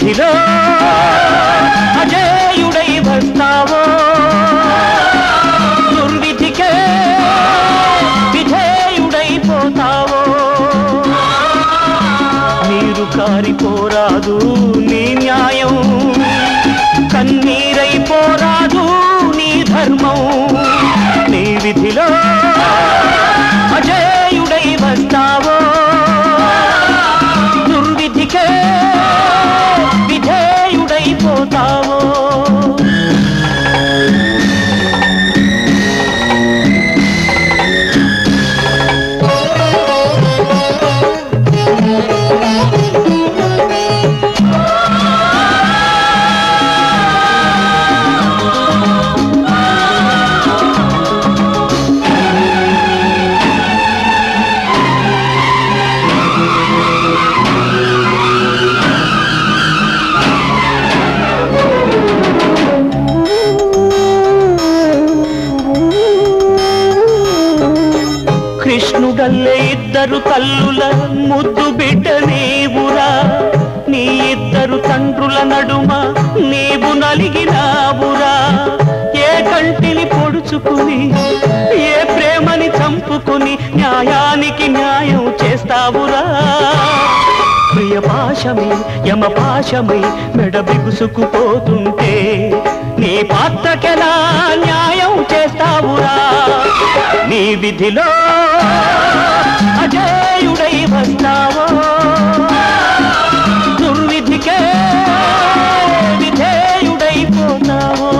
విధిలో అజేయుడై వస్తావో దుర్విధికే విధేయుడైపోతావో నీరు కారిపోరాదు నీ న్యాయం కన్నీరైపోరాదు నీ ధర్మం నీ విధిలో అజేయుడై వస్తావో దుర్విధికే విధేయుడైపోతావో కృష్ణుడల్లే ఇద్దరు తల్లుల ముద్దు బిడ్డ నీవురా నీ ఇద్దరు తండ్రుల నడుమ నీవు నలిగినావురా ఏ కంటిని పొడుచుకుని ఏ ప్రేమని చంపుకుని న్యాయానికి న్యాయం చేస్తావురా ప్రియ పాశమై యమ పాశమై మెడ బిగుసుకుపోతుంటే నీ పాత్రకెలా న్యాయం చేస్తావురా నీ విధిలో అజేయుడై వస్తావో దుర్విధికే విధేయుడైపోతావో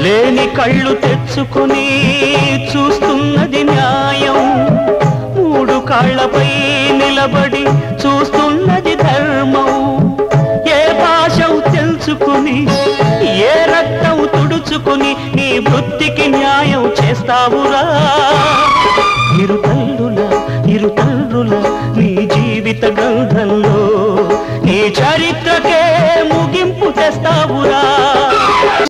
లేని కళ్ళు తెచ్చుకుని చూస్తున్నది న్యాయం మూడు కాళ్లపై నిలబడి చూస్తున్నది ధర్మం ఏ భాషం తెలుసుకుని ఏ రక్తం తుడుచుకుని నీ వృత్తికి న్యాయం చేస్తావురా ఇరు తల్లుల నీ జీవిత గ్రంథంలో నీ చరిత్రకే ముగింపు తెస్తావురా